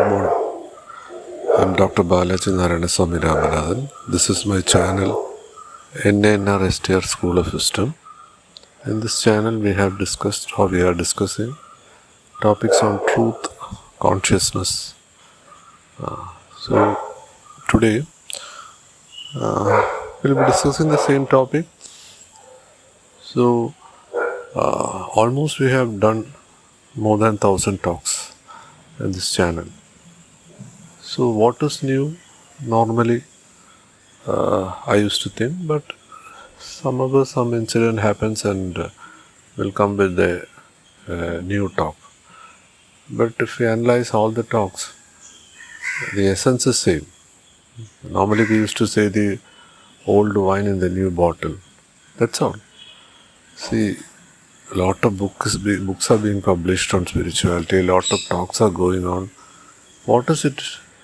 Good morning. I'm Dr. Balaji Narayanaswamy Ramanathan. This is my channel NANRSTR School of Wisdom. In this channel we are discussing topics on truth, consciousness. So today we'll be discussing the same topic. So almost we have done more than 1,000 talks in this channel. So what is new? Normally I used to think, but some incident happens and will come with a new talk. But if we analyze all the talks, the essence is same. Normally we used to say the old wine in the new bottle. That's all. See, a lot of books are being published on spirituality. A lot of talks are going on. What is it?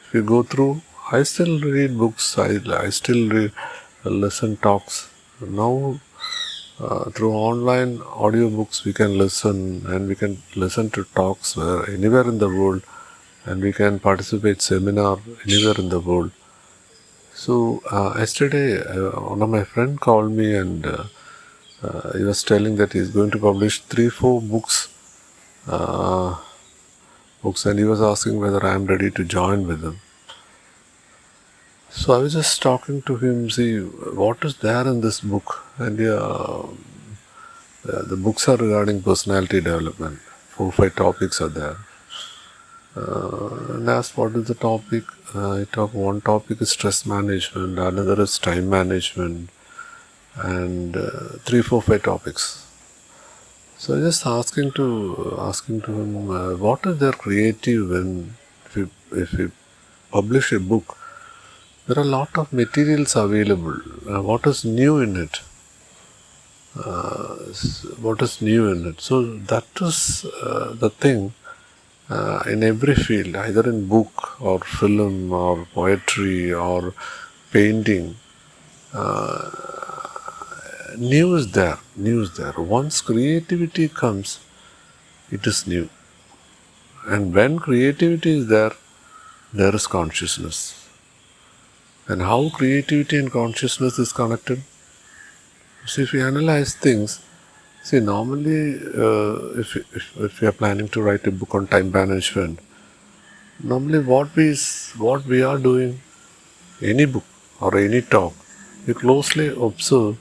If you go through, I still read books. I still listen talks. Now, through online audiobooks, we can listen, and we can listen to talks anywhere in the world, and we can participate seminar anywhere in the world. So yesterday, one of my friend called me, and he was telling that he's going to publish 3-4 books, and he was asking whether I am ready to join with him. So I was just talking to him, see what is there in this book, and the books are regarding personality development. 4-5 topics are there. And asked what is the topic. One topic is stress management, another is time management, and 3-4-5 topics. So I just asking to him, what is their creative when if we publish a book, there are a lot of materials available. What is new in it? What is new in it? So that is the thing in every field, either in book or film or poetry or painting. New is there. Once creativity comes, it is new. And when creativity is there, there is consciousness. And how creativity and consciousness is connected? See, if we analyze things, see, normally if we are planning to write a book on time management, normally what we are doing, any book or any talk, you closely observe,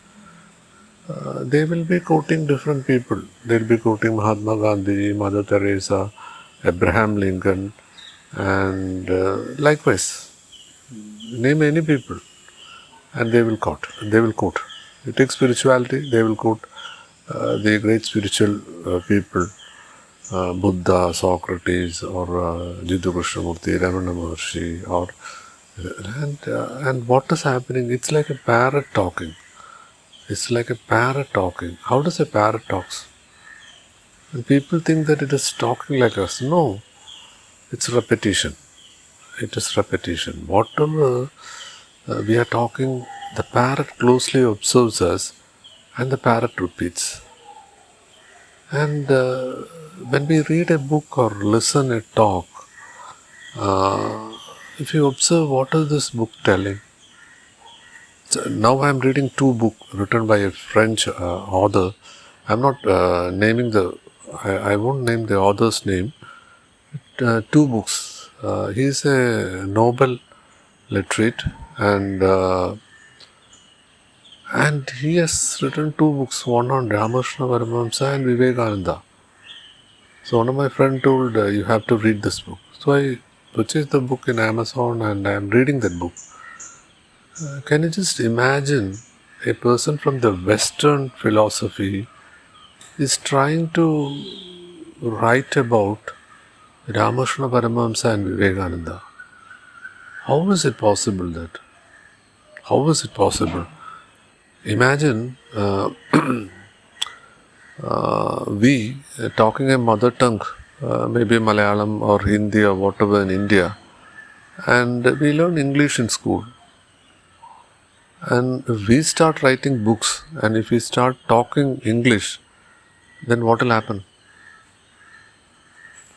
they will be quoting different people. They will be quoting Mahatma Gandhi, Mother Teresa, Abraham Lincoln, and likewise. Name any people, and they will quote. You take spirituality, they will quote the great spiritual people, Buddha, Socrates, or Jiddu Krishnamurti, Ramana Maharshi, and what is happening? It's like a parrot talking. How does a parrot talks? And people think that it is talking like us. No, it's repetition. Whatever we are talking, the parrot closely observes us and the parrot repeats. And when we read a book or listen a talk, if you observe what is this book telling. So now I am reading 2 books written by a French author. I am not naming I won't name the author's name. 2 books. He is a Nobel literate, and he has written 2 books, one on Ramakrishna Paramahamsa and Vivekananda. So one of my friends told, you have to read this book. So I purchased the book in Amazon and I am reading that book. Can you just imagine a person from the Western philosophy is trying to write about Ramakrishna Paramahamsa and Vivekananda? How is it possible that? Imagine we talking a mother tongue, maybe Malayalam or Hindi or whatever in India, and we learn English in school. And if we start writing books and if we start talking English, then what will happen?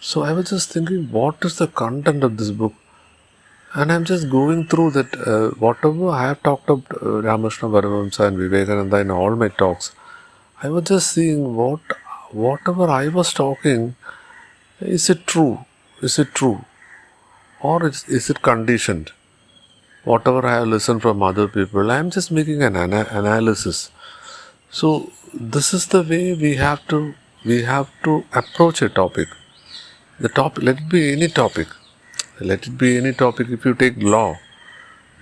So I was just thinking, what is the content of this book? And I'm just going through that, whatever I have talked about Ramakrishna Paramahamsa and Vivekananda in all my talks, I was just seeing whatever I was talking, is it true? Is it true? Or is it conditioned? Whatever I have listened from other people, I am just making an analysis. So this is the way we have to approach a topic. The topic, let it be any topic. Let it be any topic. If you take law,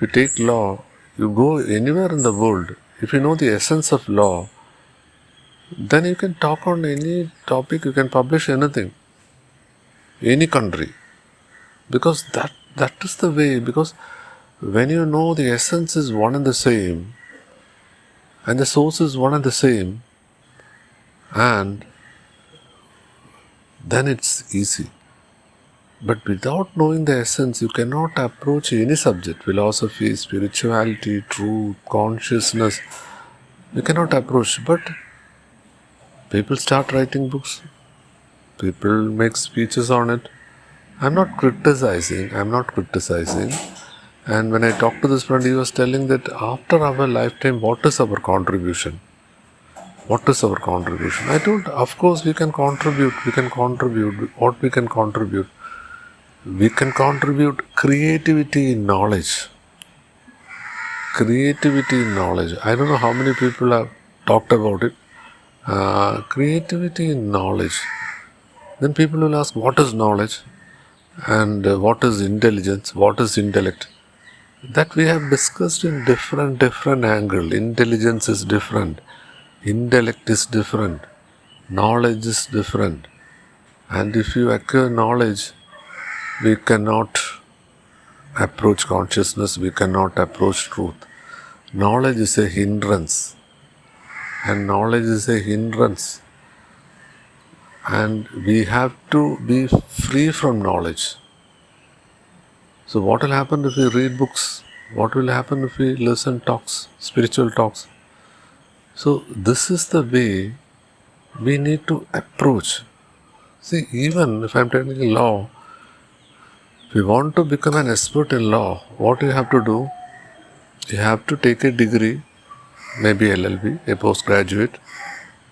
you go anywhere in the world. If you know the essence of law, then you can talk on any topic. You can publish anything, any country, because that is the way. Because when you know the essence is one and the same, and the source is one and the same, and then it's easy. But without knowing the essence, you cannot approach any subject, philosophy, spirituality, truth, consciousness. You cannot approach. But people start writing books. People make speeches on it. I'm not criticizing. And when I talked to this friend, he was telling that after our lifetime, what is our contribution? What is our contribution? I told, of course, we can contribute. What we can contribute? We can contribute creativity in knowledge. Creativity in knowledge. I don't know how many people have talked about it. Creativity in knowledge. Then people will ask, what is knowledge? And what is intelligence? What is intellect? That we have discussed in different angle. Intelligence is different. Intellect is different. Knowledge is different. And if you acquire knowledge, we cannot approach consciousness, we cannot approach truth. Knowledge is a hindrance. And And we have to be free from knowledge. So what will happen if we read books? What will happen if we listen talks, spiritual talks? So this is the way we need to approach. See, even if I'm taking law, if you want to become an expert in law, what you have to do? You have to take a degree, maybe LLB, a postgraduate,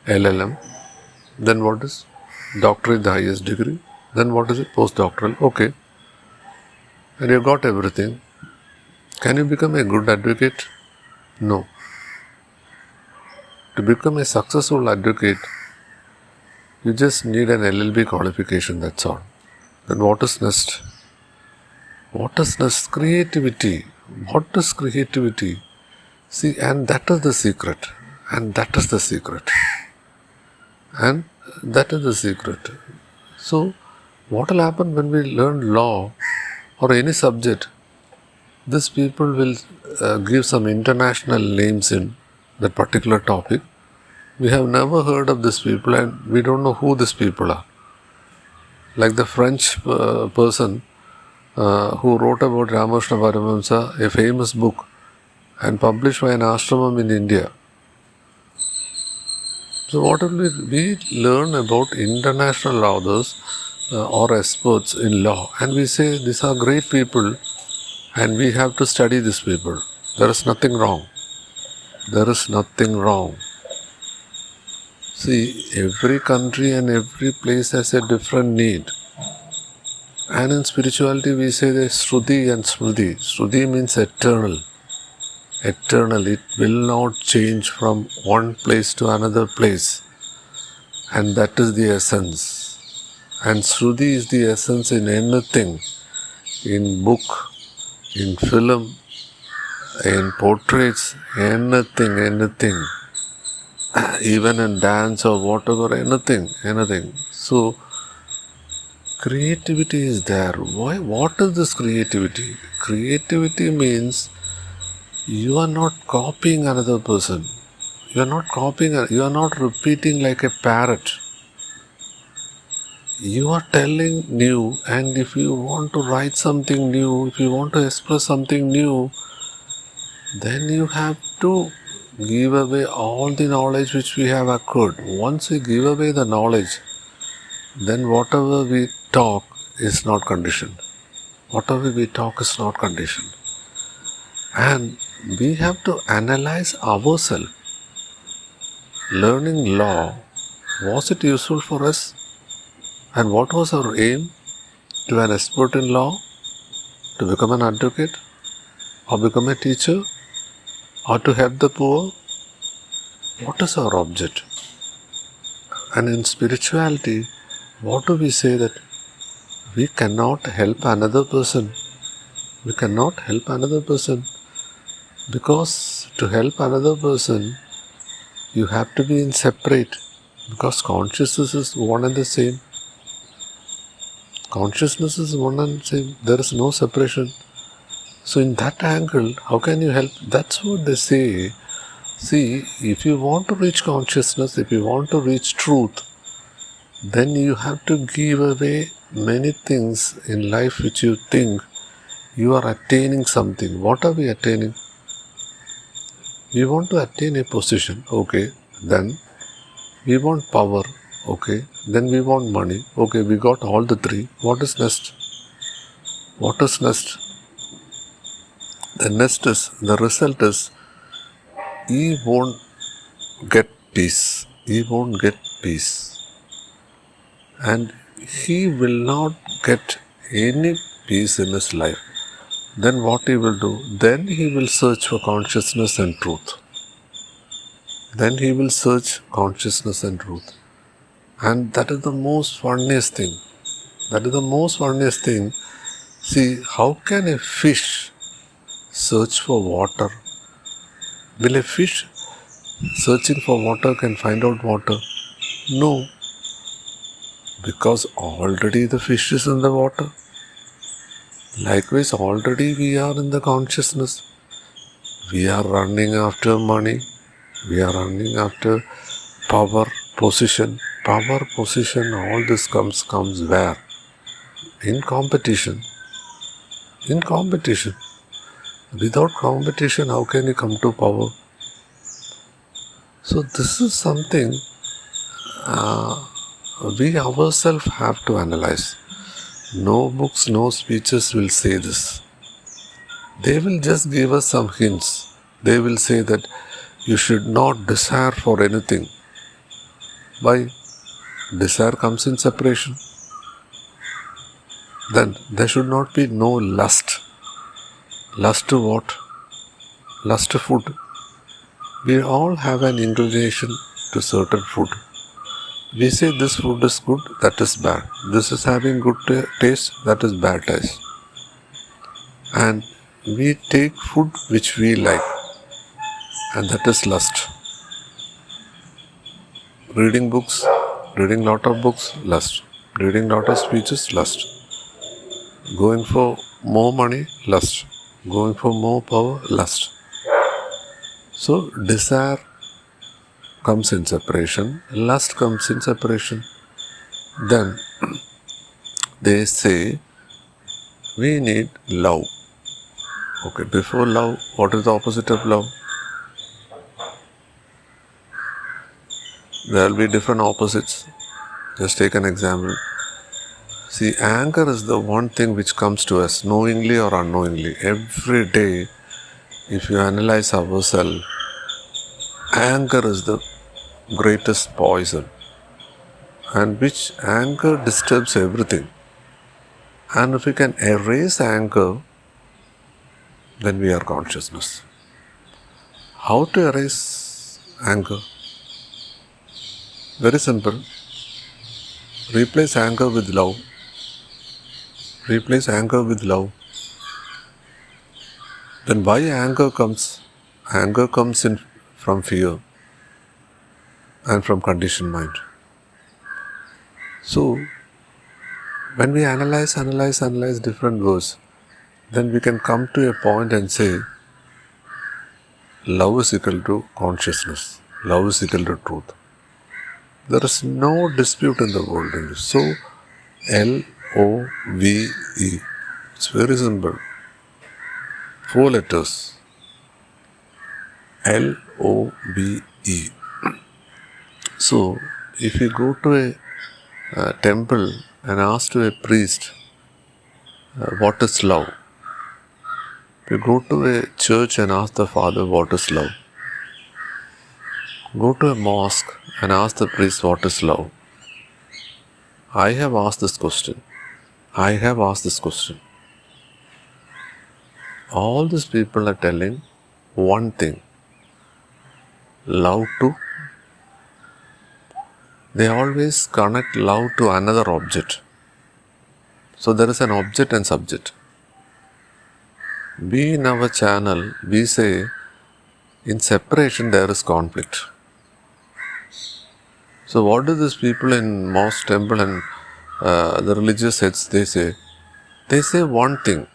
LLM. Then what is? Doctorate, the highest degree. Then what is it? Postdoctoral. Okay. And you got everything. Can you become a good advocate? No. To become a successful advocate, you just need an LLB qualification, that's all. Then what is next? What is next? Creativity. What is creativity? See, and that is the secret. So, what will happen when we learn law or any subject? These people will give some international names in that particular topic. We have never heard of these people and we don't know who these people are. Like the French person who wrote about Ramanathan Paramahamsa, a famous book, and published by an ashramam in India. So what will we learn about international authors or experts in law, and we say these are great people and we have to study these people. There is nothing wrong. See, every country and every place has a different need. And in spirituality we say there is Shruti and Smriti. Shruti means eternal. It will not change from one place to another place. And that is the essence. And Shruti is the essence in anything. In book, in film, in portraits, anything. Even in dance or whatever, anything. So, creativity is there. Why? What is this creativity? Creativity means you are not copying another person. You are not repeating like a parrot. You are telling new, and if you want to write something new, if you want to express something new, then you have to give away all the knowledge which we have acquired. Once we give away the knowledge, then whatever we talk is not conditioned. Whatever we talk is not conditioned. And we have to analyze ourselves. Learning law, was it useful for us? And what was our aim? To be an expert in law? To become an advocate? Or become a teacher? Or to help the poor? What is our object? And in spirituality, what do we say? That we cannot help another person. We cannot help another person because to help another person, you have to be in separate, because consciousness is one and the same. Consciousness is one and the same. There is no separation. So in that angle, how can you help? That's what they say. See, if you want to reach consciousness, if you want to reach truth, then you have to give away many things in life which you think you are attaining something. What are we attaining? We want to attain a position, okay, then we want power, okay, then we want money, okay, we got all the three. What is next? What is next? The result is, he won't get peace. He won't get peace. And he will not get any peace in his life. Then what he will do? Then he will search for consciousness and truth. Then he will search consciousness and truth. And that is the most funniest thing. That is the most funniest thing. See, how can a fish search for water? Will a fish searching for water can find out water? No. Because already the fish is in the water. Likewise, already we are in the consciousness. We are running after money. We are running after power, position. Power, position, all this comes where? In competition. In competition. Without competition, how can you come to power? So this is something we ourselves have to analyze. No books, no speeches will say this. They will just give us some hints. They will say that you should not desire for anything. Why? Desire comes in separation. Then there should not be no lust. Lust to what? Lust to food. We all have an inclination to certain food. We say this food is good, that is bad. This is having good taste, that is bad taste. And we take food which we like, and that is lust. Reading books, reading lot of books, lust. Reading lot of speeches, lust. Going for more money, lust. Going for more power, lust. So desire comes in separation, lust comes in separation. Then they say we need love. Okay, before love, what is the opposite of love? There will be different opposites. Just take an example. See, anger is the one thing which comes to us, knowingly or unknowingly. Every day, if you analyze ourselves, anger is the greatest poison, and which anger disturbs everything. And if we can erase anger, then we are consciousness. How to erase anger? Very simple. Replace anger with love. Replace anger with love. Then why anger comes? Anger comes in from fear and from conditioned mind. So, when we analyze different words, then we can come to a point and say, love is equal to consciousness. Love is equal to truth. There is no dispute in the world in this. So, Love. It's very simple. 4 letters. Love. So, if you go to a temple and ask to a priest, what is love? If you go to a church and ask the father, what is love? Go to a mosque and ask the priest, what is love? I have asked this question. I have asked this question. All these people are telling one thing. Love to. They always connect love to another object. So there is an object and subject. We in our channel, we say in separation there is conflict. So what do these people in mosque, temple and the religious heads, they say? They say one thing.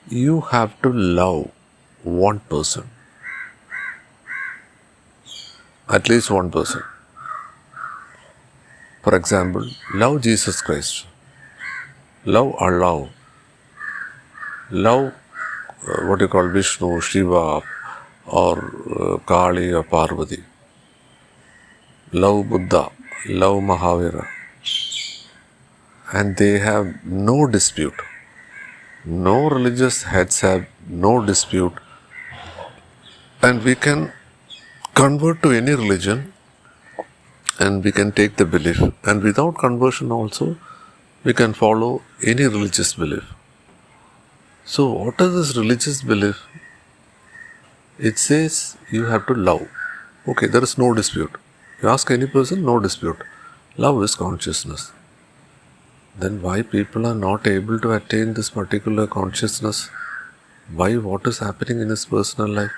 You have to love one person. At least one person. For example, love Jesus Christ. Love Allah. Love what you call Vishnu, Shiva or Kali or Parvati. Love Buddha. Love Mahavira. And they have no dispute. No religious heads have no dispute. And we can convert to any religion and we can take the belief. And without conversion also, we can follow any religious belief. So what is this religious belief? It says you have to love. Okay, there is no dispute. You ask any person, no dispute. Love is consciousness. Then why people are not able to attain this particular consciousness? Why? What is happening in his personal life?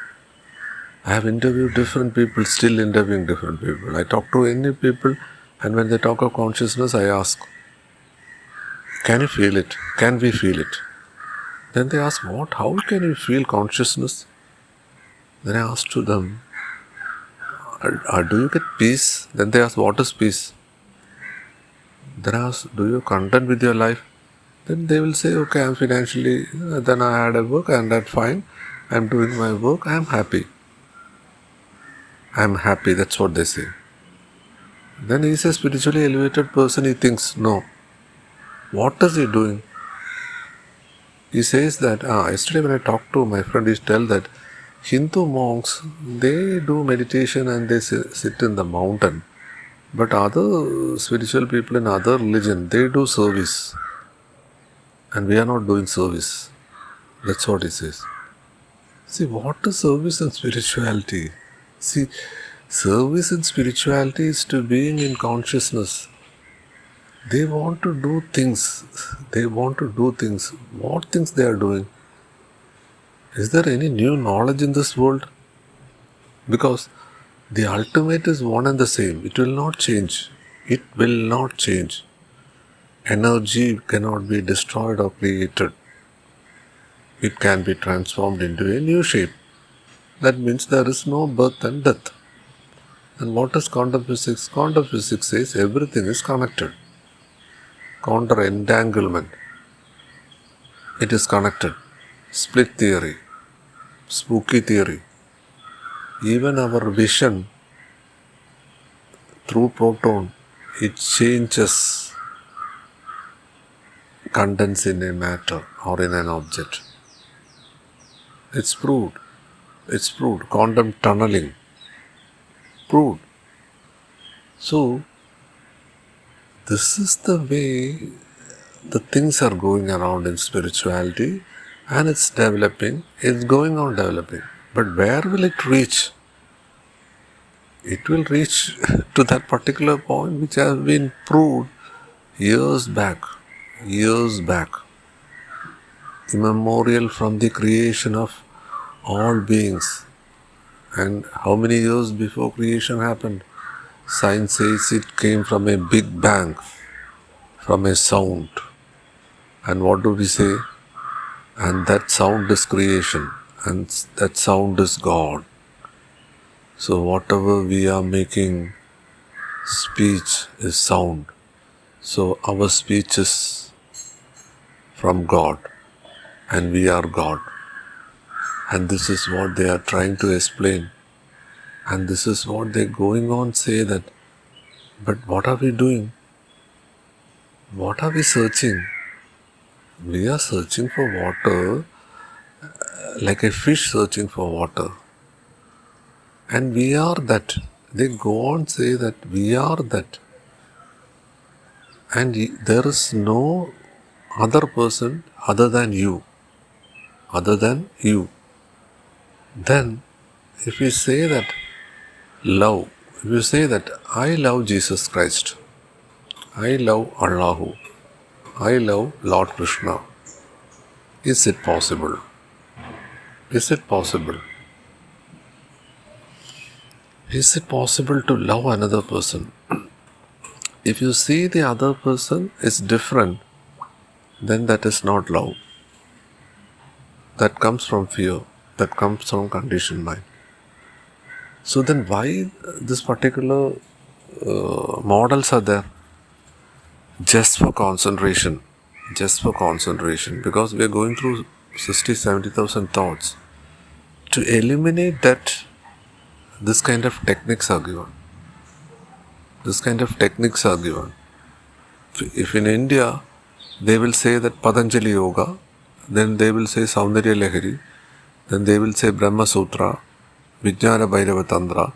I have interviewed different people, still interviewing different people. I talk to any people and when they talk of consciousness, I ask, can you feel it? Can we feel it? Then they ask, what? How can you feel consciousness? Then I ask to them, do you get peace? Then they ask, what is peace? Then I ask, do you content with your life? Then they will say, okay, I'm financially, then I had a work and that's fine. I'm doing my work, I'm happy. I'm happy, that's what they say. Then he is a spiritually elevated person, he thinks, no. What is he doing? He says that, yesterday when I talked to my friend, he tell that Hindu monks, they do meditation and they sit in the mountain. But other spiritual people in other religion, they do service. And we are not doing service. That's what he says. See, what is service and spirituality? See, service and spirituality is to being in consciousness. They want to do things. They want to do things. What things they are doing? Is there any new knowledge in this world? Because the ultimate is one and the same. It will not change. It will not change. Energy cannot be destroyed or created. It can be transformed into a new shape. That means there is no birth and death. And what is quantum physics? Quantum physics says everything is connected. Counter entanglement. It is connected. Split theory. Spooky theory. Even our vision through proton, it changes contents in a matter or in an object. It's proved. It's proved. Quantum tunneling. Proved. So, this is the way the things are going around in spirituality and it's developing. It's going on developing. But where will it reach? It will reach to that particular point which has been proved years back. Years back. Immemorial from the creation of all beings. And how many years before creation happened? Science says it came from a big bang, from a sound. And what do we say? And that sound is creation. And that sound is God. So whatever we are making, speech is sound. So our speech is from God. And we are God. And this is what they are trying to explain. And this is what they're going on say that, but what are we doing? What are we searching? We are searching for water like a fish searching for water. And we are that. They go on say that we are that. And there is no other person other than you. Other than you. Then, if we say that love, if you say that I love Jesus Christ, I love Allahu, I love Lord Krishna, is it possible? Is it possible? Is it possible to love another person? If you see the other person is different, then that is not love. That comes from fear, that comes from conditioned mind. So then why this particular models are there? Just for concentration. Just for concentration. Because we are going through 60,000-70,000 thoughts. To eliminate that, this kind of techniques are given. This kind of techniques are given. If in India, they will say that Patanjali Yoga, then they will say Saundarya Lahari, then they will say Brahma Sutra, Vijnana Bhairava Tantra,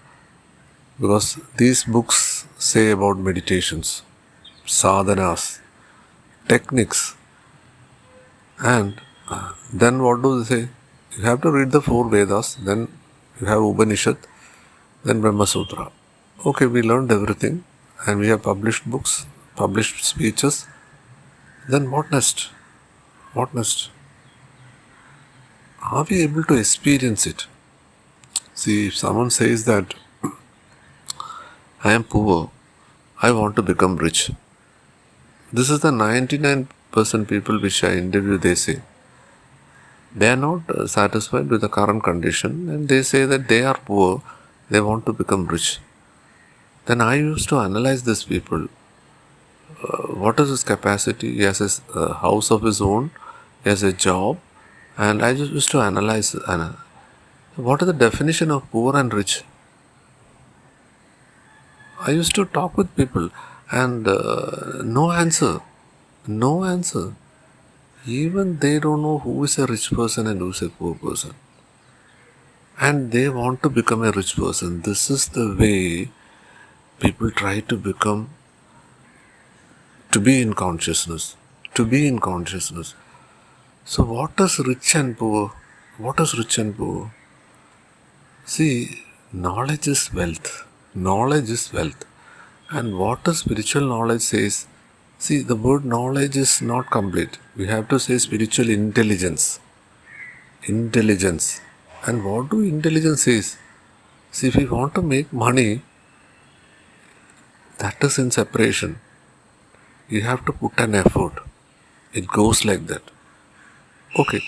because these books say about meditations, sadhanas, techniques. And then what do they say? You have to read the 4 Vedas, then you have Upanishad, then Brahma Sutra. Okay, we learned everything and we have published books, published speeches. Then what next? What next? Are we able to experience it? See, if someone says that I am poor, I want to become rich. This is the 99% people which I interview, they say. They are not satisfied with the current condition and they say that they are poor, they want to become rich. Then I used to analyze these people. What is his capacity? He has a house of his own, he has a job, and I just used to analyze what is the definition of poor and rich. I used to talk with people and no answer. No answer. Even they don't know who is a rich person and who is a poor person. And they want to become a rich person. This is the way people try to become, to be in consciousness. To be in consciousness. So what is rich and poor? What is rich and poor? See, knowledge is wealth. Knowledge is wealth. And what the spiritual knowledge says, see, the word knowledge is not complete. We have to say spiritual intelligence. Intelligence. And what do intelligence says? See, if we want to make money, that is in separation. You have to put an effort. It goes like that. Okay,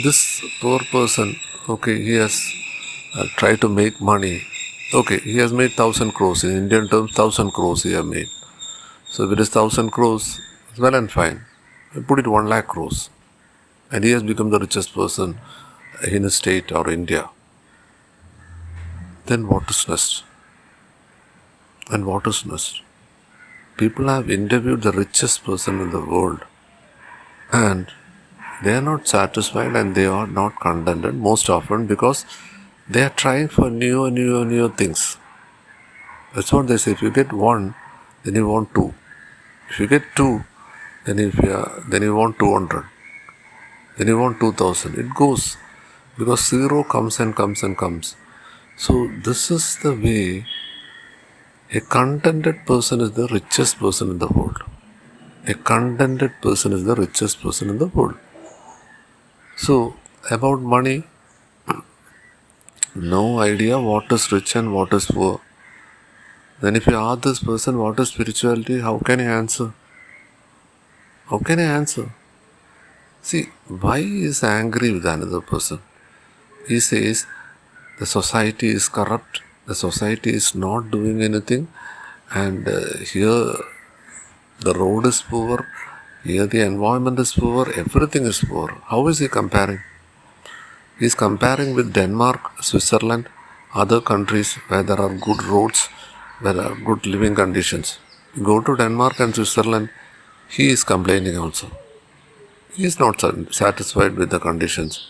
this poor person, okay, he has tried to make money. Okay, he has made 1,000 crores. In Indian terms, 1,000 crores he has made. So if it is 1,000 crores, well and fine. Put it 1 lakh crores. And he has become the richest person in a state or India. Then what is next? And what is next? People have interviewed the richest person in the world and they are not satisfied and they are not contented most often because they are trying for new things. That's what they say. If you get 1, then you want 2. If you get 2, then you want 200. Then you want 2,000. It goes because 0 comes and comes and comes. So this is the way a contented person is the richest person in the world. A contented person is the richest person in the world. So, about money, no idea what is rich and what is poor. Then if you ask this person what is spirituality, how can he answer? How can he answer? See, why he is angry with another person? He says, the society is corrupt, the society is not doing anything, and here the road is poor, here the environment is poor, everything is poor. How is he comparing? He is comparing with Denmark, Switzerland, other countries where there are good roads, where there are good living conditions. Go to Denmark and Switzerland, he is complaining also. He is not satisfied with the conditions.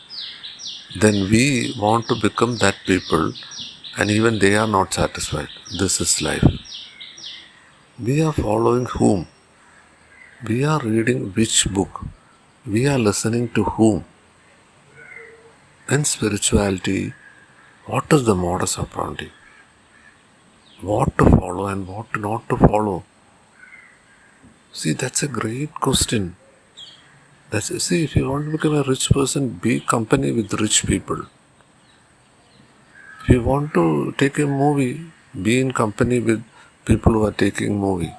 Then we want to become that people, and even they are not satisfied. This is life. We are following whom? We are reading which book? We are listening to whom? In spirituality, what is the modus operandi? What to follow and what not to follow? See, that's a great question. See, if you want to become a rich person, be company with rich people. If you want to take a movie, be in company with people who are taking movie.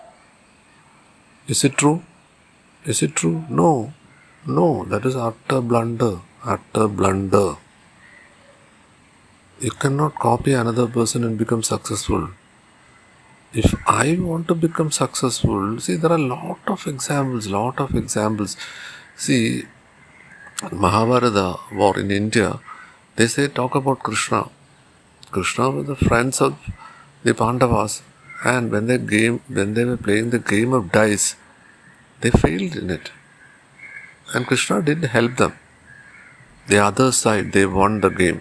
Is it true? Is it true? No. No, that is utter blunder. Utter blunder. You cannot copy another person and become successful. If I want to become successful, see, there are lot of examples. See, Mahabharata war in India, they say talk about Krishna. Krishna was the friends of the Pandavas, and when they were playing the game of dice, they failed in it. And Krishna didn't help them. The other side, they won the game.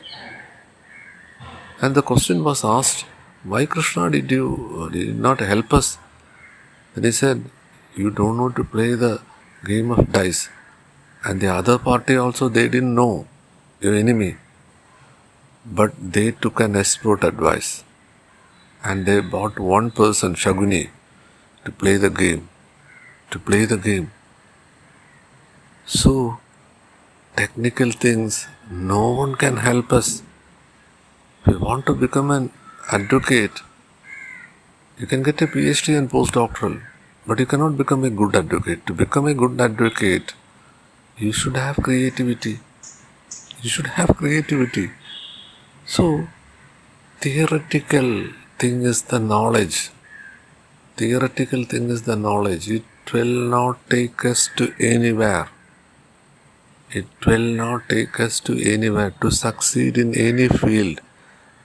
And the question was asked, why Krishna did you not help us? Then he said, you don't know to play the game of dice. And the other party also, they didn't know your enemy. But they took an expert advice. And they bought one person, Shaguni, to play the game. So, technical things, no one can help us. If you want to become an advocate, you can get a PhD and postdoctoral, but you cannot become a good advocate. To become a good advocate, you should have creativity. So, theoretical thing is the knowledge. It will not take us to anywhere. To succeed in any field,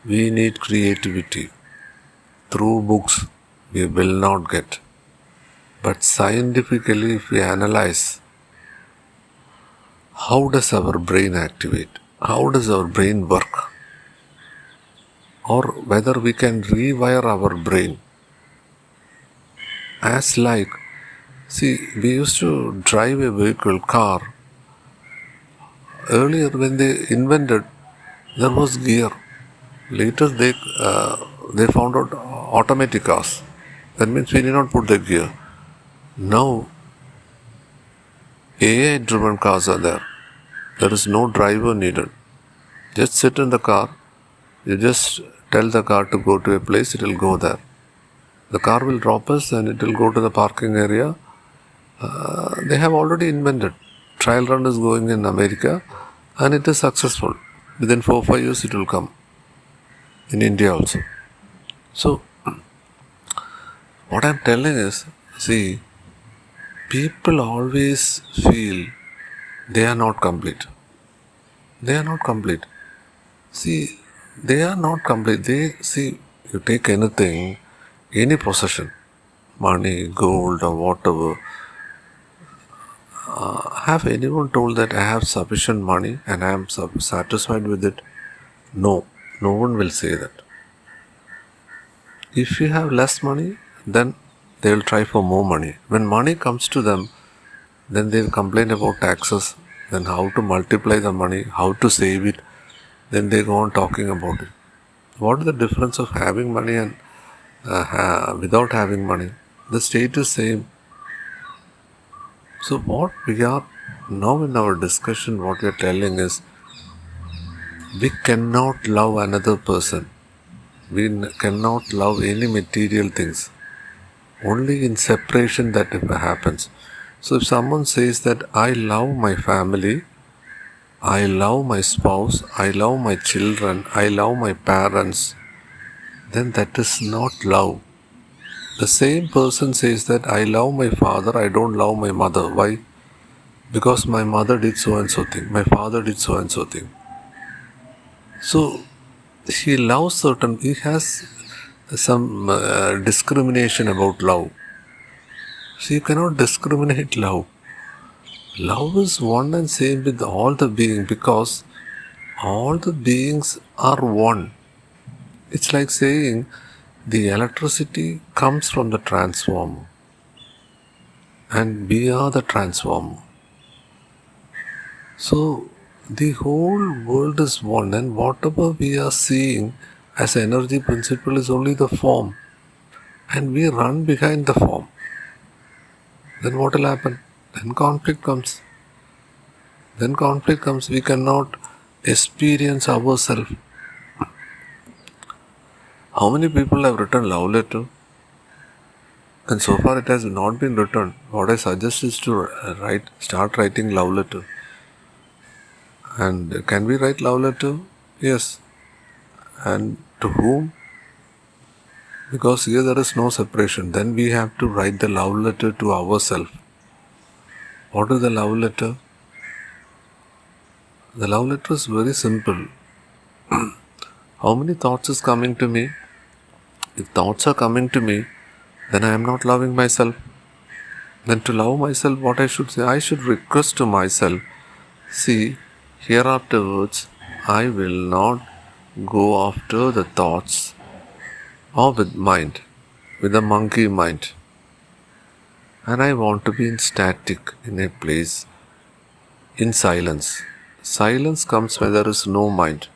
we need creativity. Through books, we will not get. But scientifically, if we analyze, how does our brain activate? How does our brain work? Or whether we can rewire our brain. As like, see, we used to drive a vehicle, car. Earlier when they invented, there was gear. Later they found out automatic cars. That means we need not put the gear. Now, AI-driven cars are there. There is no driver needed. Just sit in the car. You just tell the car to go to a place, it will go there. The car will drop us and it will go to the parking area. They have already invented. Trial run is going in America and it is successful. Within 4-5 years it will come. In India also. So, what I am telling is, see, people always feel they are not complete. See, they are not complete. You take anything, any possession, money, gold or whatever. Have anyone told that I have sufficient money and I am satisfied with it? No one will say that. If you have less money, then they will try for more money. When money comes to them, then they will complain about taxes, then how to multiply the money, how to save it, then they go on talking about it. What is the difference of having money and without having money? The state is same. So what we are now in our discussion, what we are telling is, we cannot love another person. We cannot love any material things. Only in separation that happens. So if someone says that I love my family, I love my spouse, I love my children, I love my parents, then that is not love. The same person says that I love my father, I don't love my mother. Why? Because my mother did so and so thing, my father did so and so thing. So he has some discrimination about love. So you cannot discriminate love. Love is one and same with all the beings because all the beings are one. It's like saying the electricity comes from the transformer and we are the transformer. So the whole world is one and whatever we are seeing as energy principle is only the form and we run behind the form. Then what will happen? Then conflict comes. We cannot experience ourselves. How many people have written love letter? And so far it has not been written. What I suggest is to start writing love letter. And can we write love letter? Yes. And to whom? Because here there is no separation. Then we have to write the love letter to ourselves. What is the love letter? The love letter is very simple. How many thoughts is coming to me? If thoughts are coming to me, then I am not loving myself. Then to love myself, what I should say? I should request to myself, see, hereafterwards, I will not go after the thoughts or with mind, with the monkey mind. And I want to be in static, in a place, in silence. Silence comes when there is no mind.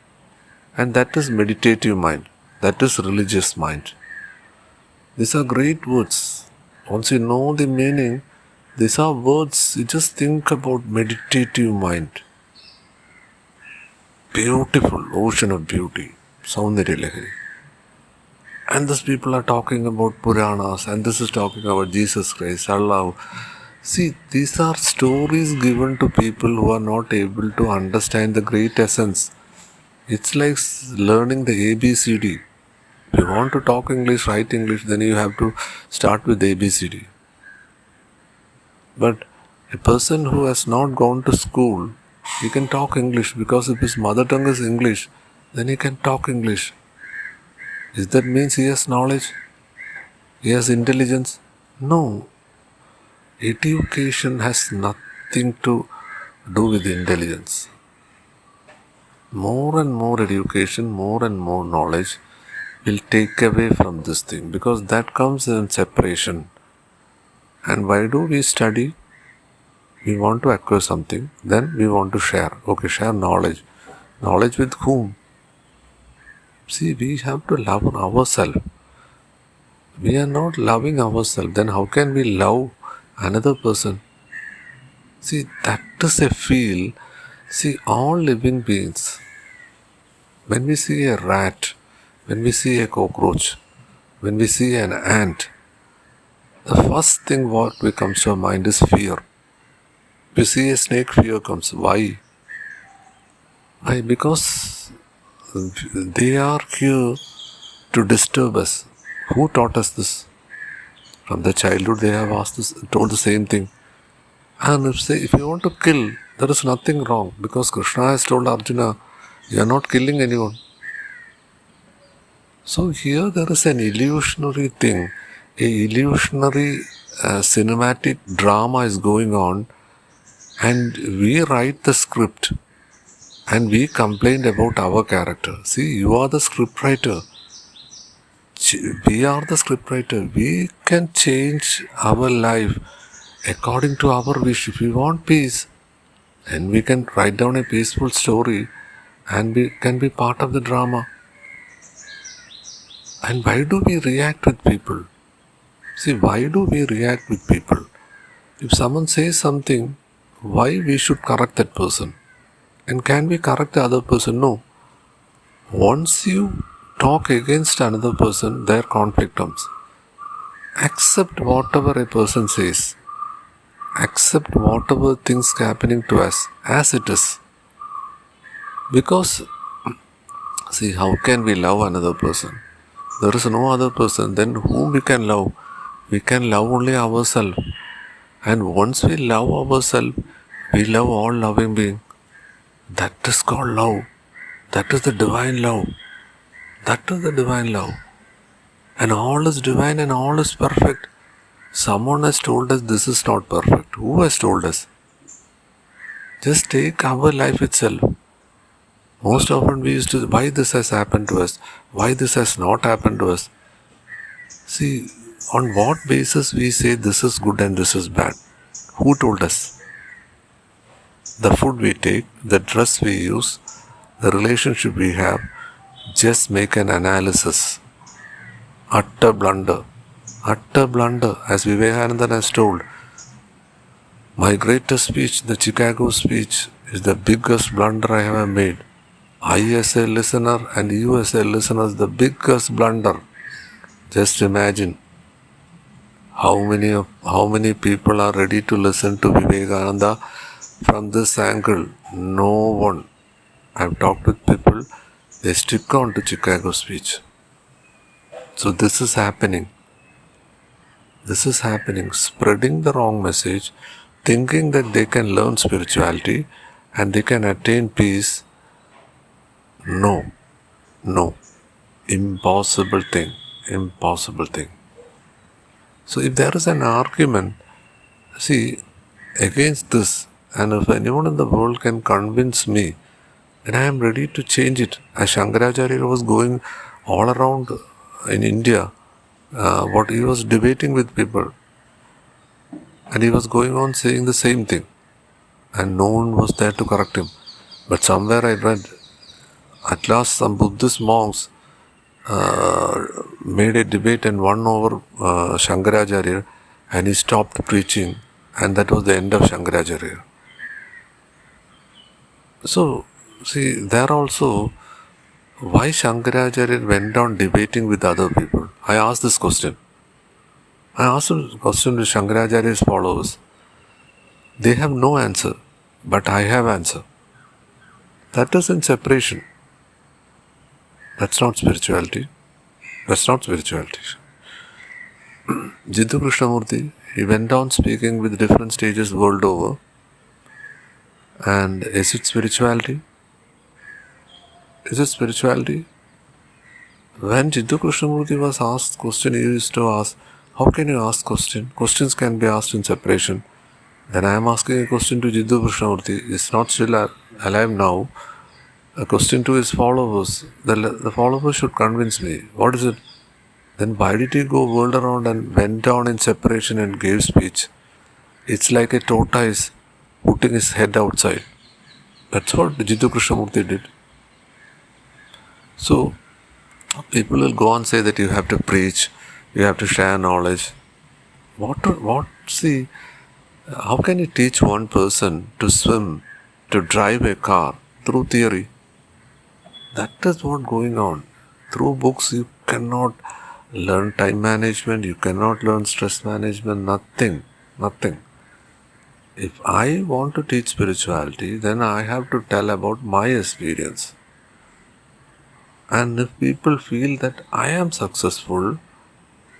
And that is meditative mind. That is religious mind. These are great words. Once you know the meaning, these are words. You just think about meditative mind. Beautiful ocean of beauty. Saundarya Lahari. And these people are talking about Puranas and this is talking about Jesus Christ, Allah. See, these are stories given to people who are not able to understand the great essence. It's like learning the ABCD. If you want to talk English, write English, then you have to start with ABCD. But a person who has not gone to school, he can talk English because if his mother tongue is English, then he can talk English. Is that means he has knowledge? He has intelligence? No. Education has nothing to do with intelligence. More and more education, more and more knowledge will take away from this thing because that comes in separation. And why do we study? We want to acquire something, then we want to share. Okay, share knowledge. Knowledge with whom? See, we have to love ourselves. We are not loving ourselves, then how can we love another person? See, that is a feel. See, all living beings, when we see a rat, when we see a cockroach, when we see an ant, the first thing what comes to our mind is fear. We see a snake, fear comes. Why? Why? Because they are here to disturb us. Who taught us this? From the childhood they have told the same thing. And if you want to kill, there is nothing wrong because Krishna has told Arjuna, you are not killing anyone. So here there is an illusionary thing, a illusionary cinematic drama is going on and we write the script and we complain about our character. See, you are the script writer. We are the script writer. We can change our life according to our wish. If we want peace, then we can write down a peaceful story and we can be part of the drama. And why do we react with people? See, why do we react with people? If someone says something, why we should correct that person? And can we correct the other person? No. Once you talk against another person, their conflict comes. Accept whatever a person says. Accept whatever things happening to us as it is. Because, see, how can we love another person? There is no other person, then whom we can love? We can love only ourselves. And once we love ourselves, we love all loving beings. That is called love. That is the divine love. That is the divine love. And all is divine and all is perfect. Someone has told us this is not perfect. Who has told us? Just take our life itself. Most often we used to, why this has happened to us? Why this has not happened to us? See, on what basis we say this is good and this is bad? Who told us? The food we take, the dress we use, the relationship we have, just make an analysis. Utter blunder. Utter blunder. As Vivekananda has told, my greatest speech, the Chicago speech, is the biggest blunder I ever made. I as a listener and you as a listener is the biggest blunder. Just imagine how many people are ready to listen to Vivekananda from this angle. No one. I've talked with people, they stick on to Chicago speech. So this is happening. This is happening. Spreading the wrong message, thinking that they can learn spirituality and they can attain peace. No. Impossible thing. So if there is an argument, see, against this, and if anyone in the world can convince me, then I am ready to change it. As Shankaracharya was going all around in India, what he was debating with people, and he was going on saying the same thing, and no one was there to correct him. But somewhere I read, at last some Buddhist monks made a debate and won over Shankaracharya, and he stopped preaching, and that was the end of Shankaracharya. So, see, there also, why Shankaracharya went on debating with other people? I asked this question. I asked this question to Shankaracharya's followers. They have no answer, but I have answer. That is in separation. That's not spirituality. Jiddu Krishnamurti, he went on speaking with different stages world over. And is it spirituality? Is it spirituality? When Jiddu Krishnamurti was asked question, he used to ask, how can you ask question? Questions can be asked in separation. Then I am asking a question to Jiddu Krishnamurti. Is not still alive now. A question to his followers. The followers should convince me. What is it? Then why did he go world around and went down in separation and gave speech? It's like a tortoise putting his head outside. That's what Jiddu Krishnamurti did. So, people will go and say that you have to preach, you have to share knowledge. See, how can you teach one person to swim, to drive a car through theory? That is what going on. Through books, you cannot learn time management, you cannot learn stress management, nothing. If I want to teach spirituality, then I have to tell about my experience. And if people feel that I am successful,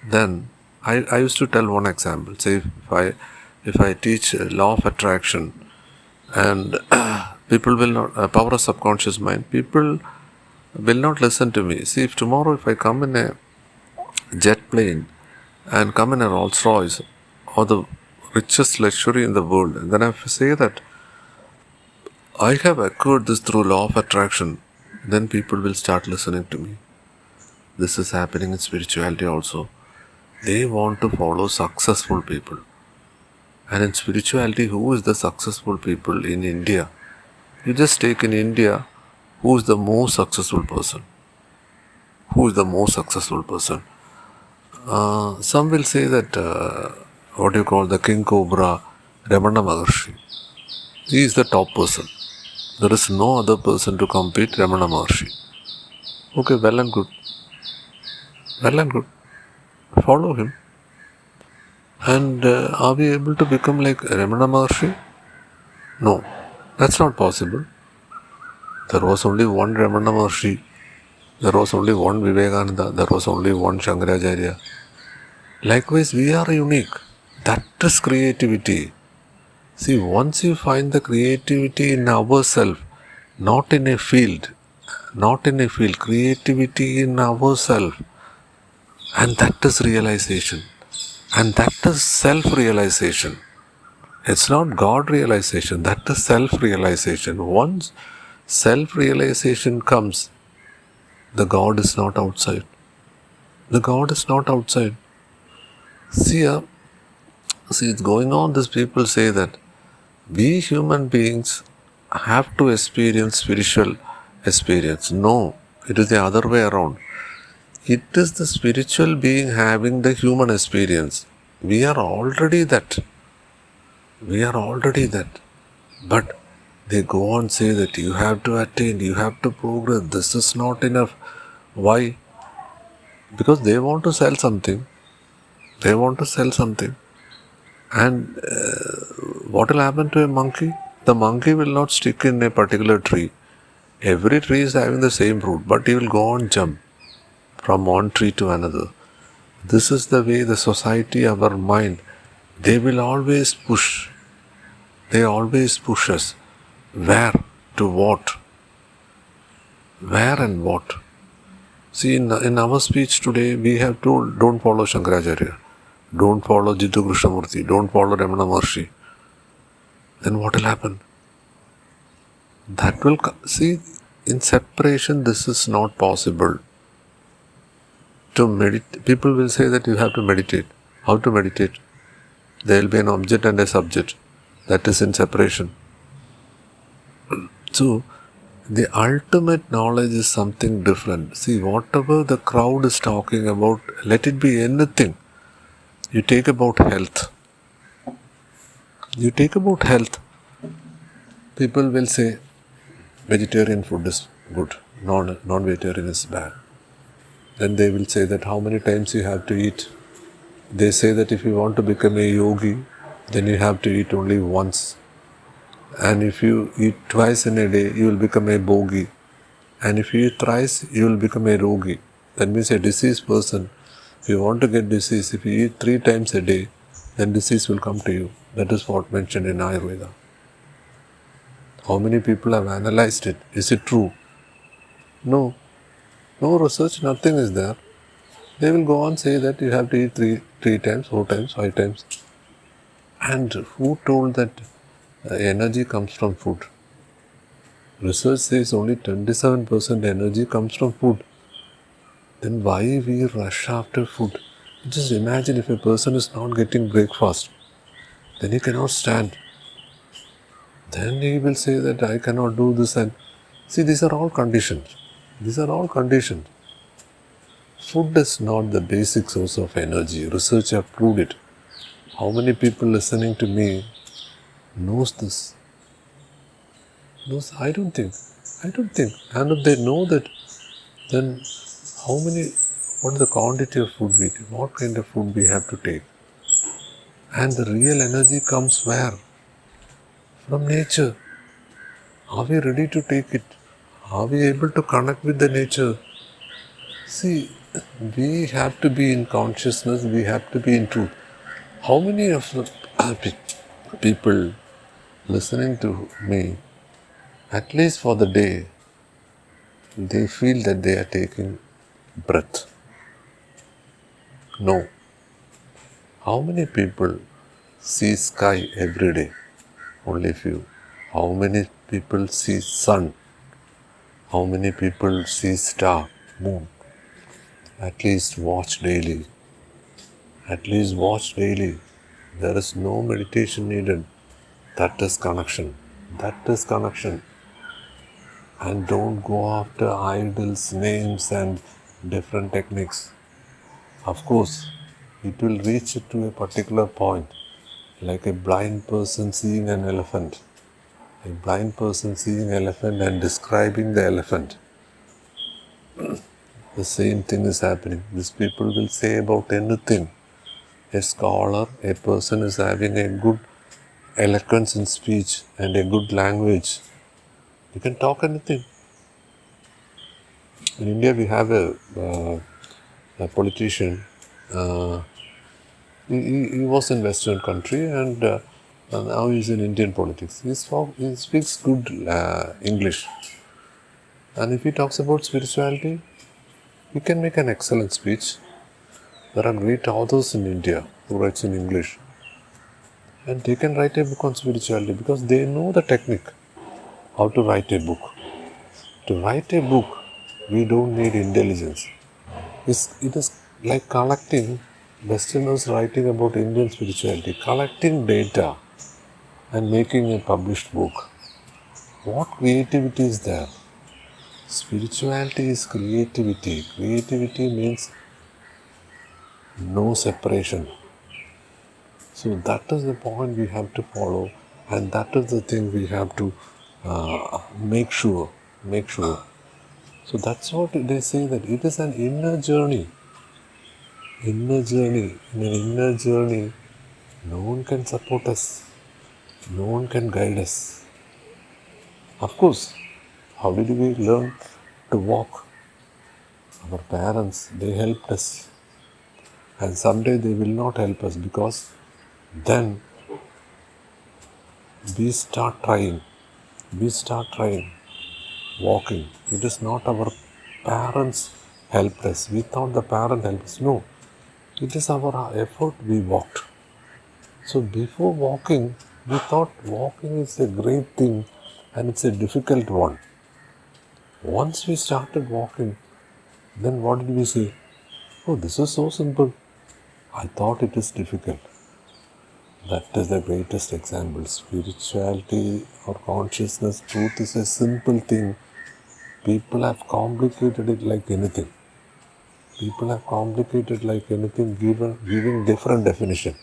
then I used to tell one example. Say if I teach law of attraction and people will not, power of subconscious mind, people will not listen to me. See, if tomorrow if I come in a jet plane and come in a Rolls Royce or the richest luxury in the world, and then I say that I have acquired this through law of attraction, then people will start listening to me. This is happening in spirituality also. They want to follow successful people. And in spirituality, who is the successful people in India? You just take in India, who is the most successful person? Some will say that, the King Cobra, Ramana Maharshi. He is the top person. There is no other person to compete Ramana Maharshi. Okay, well and good. Follow him. And are we able to become like Ramana Maharshi? No, that's not possible. There was only one Ramana Maharshi. There was only one Vivekananda. There was only one Shankaracharya. Likewise, we are unique. That is creativity. See, once you find the creativity in ourselves, not in a field, creativity in ourselves, and that is realization. And that is self-realization. It's not God realization, that is self-realization. Once self-realization comes, the God is not outside. The God is not outside. See, it's going on. These people say that we human beings have to experience spiritual experience. No, it is the other way around. It is the spiritual being having the human experience. We are already that. We are already that. But they go on say that you have to attain, you have to progress. This is not enough. Why? Because they want to sell something. They want to sell something. And what will happen to a monkey? The monkey will not stick in a particular tree. Every tree is having the same fruit, but he will go on jump from one tree to another. This is the way the society, our mind, they will always push. They always push us. Where? To what? Where and what? See, in our speech today, we have told, don't follow Shankaracharya, don't follow Jiddu Krishnamurti, don't follow Ramana Maharshi. Then what will happen? That will, see, in separation, this is not possible. To meditate, people will say that you have to meditate. How to meditate? There will be an object and a subject. That is in separation. So, the ultimate knowledge is something different. See, whatever the crowd is talking about, let it be anything. You take about health. You take about health. People will say, vegetarian food is good, non-vegetarian is bad. Then they will say that how many times you have to eat. They say that if you want to become a yogi, then you have to eat only once. And if you eat twice in a day, you will become a bogi. And if you eat thrice, you will become a rogi. That means a diseased person. If you want to get disease, if you eat 3 times a day, then disease will come to you. That is what mentioned in Ayurveda. How many people have analyzed it? Is it true? No. No research, nothing is there. They will go on say that you have to eat three times, 4 times, 5 times. And who told that energy comes from food? Research says only 27% energy comes from food. Then why we rush after food? Just imagine if a person is not getting breakfast, then he cannot stand. Then he will say that I cannot do this and see, these are all conditions. These are all conditions. Food is not the basic source of energy. Research have proved it. How many people listening to me knows this? I don't think. And if they know that, then what is the quantity of food we take? What kind of food we have to take? And the real energy comes where? From nature. Are we ready to take it? Are we able to connect with the nature? See, we have to be in consciousness, we have to be in truth. How many of the people listening to me, at least for the day, they feel that they are taking breath? No. How many people see sky every day? Only few. How many people see sun? How many people see star, moon? At least watch daily. At least watch daily. There is no meditation needed. That is connection. That is connection. And don't go after idols, names and different techniques. Of course, it will reach to a particular point, like a blind person seeing an elephant. A blind person seeing an elephant and describing the elephant. The same thing is happening. These people will say about anything. A scholar, a person is having a good eloquence in speech and a good language. You can talk anything. In India, we have a politician. He was in Western country and now he's in Indian politics. He speaks good English. And if he talks about spirituality, he can make an excellent speech. There are great authors in India. who writes in English. And they can write a book on spirituality because they know the technique, how to write a book. To write a book, we don't need intelligence. It is like collecting Westerners writing about Indian spirituality, collecting data and making a published book. What creativity is there? Spirituality is creativity. Creativity means no separation. So that is the point we have to follow, and that is the thing we have to make sure. So that's what they say, that it is an inner journey. Inner journey. In an inner journey, no one can support us. No one can guide us. Of course, how did we learn to walk? Our parents, they helped us. And someday they will not help us, because then we start trying. Walking. It is not our parents helped us. We thought the parent helped us. No. It is our effort we walked. So before walking, we thought walking is a great thing and it's a difficult one. Once we started walking, then what did we say? Oh, this is so simple. I thought it is difficult. That is the greatest example. Spirituality or consciousness, truth is a simple thing. People have complicated it like anything. Giving different definition.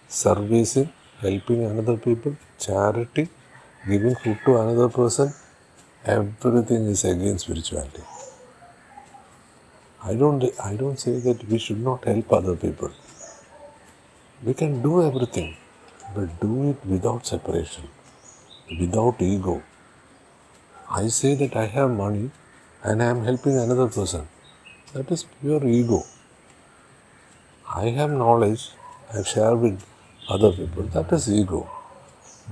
Servicing, helping another people, charity, giving food to another person, everything is against spirituality. I don't say that we should not help other people. We can do everything, but do it without separation, without ego. I say that I have money and I am helping another person. That is pure ego. I have knowledge, I share with other people. That is ego.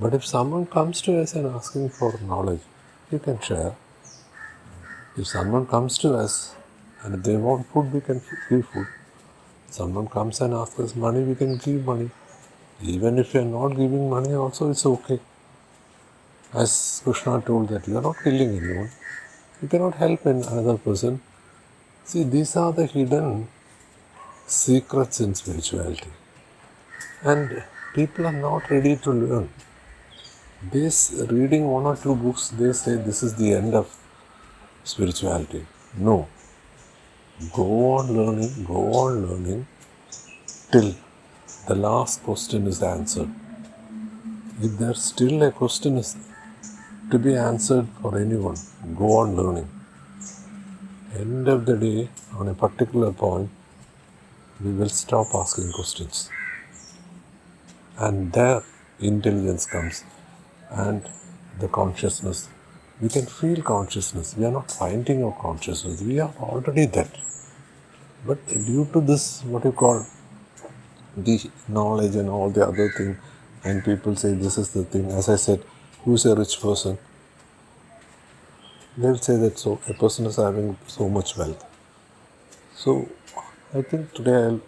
But if someone comes to us and asking for knowledge, you can share. If someone comes to us and if they want food, we can give food. Someone comes and asks us money, we can give money. Even if you are not giving money also, it's okay. As Krishna told that you are not killing anyone. You cannot help another person. See, these are the hidden secrets in spirituality. And people are not ready to learn. Reading one or two books, they say this is the end of spirituality. No. Go on learning till the last question is answered. If there's still a question is to be answered for anyone, go on learning. End of the day, on a particular point, we will stop asking questions. And there intelligence comes and the consciousness. We can feel consciousness. We are not finding our consciousness. We are already that. But due to this, what you call the knowledge and all the other thing, and people say this is the thing. As I said, who's a rich person? They'll say that so a person is having so much wealth. So I think today I'll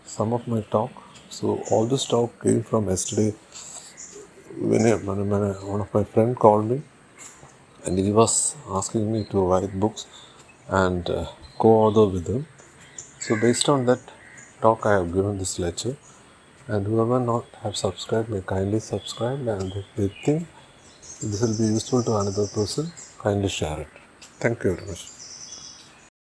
sum up my talk. So all this talk came from yesterday when one of my friends called me and he was asking me to write books and co-author with him. So based on that talk, I have given this lecture, and whoever not have subscribed may kindly subscribe, and if they think this will be useful to another person, kindly share it. Thank you very much.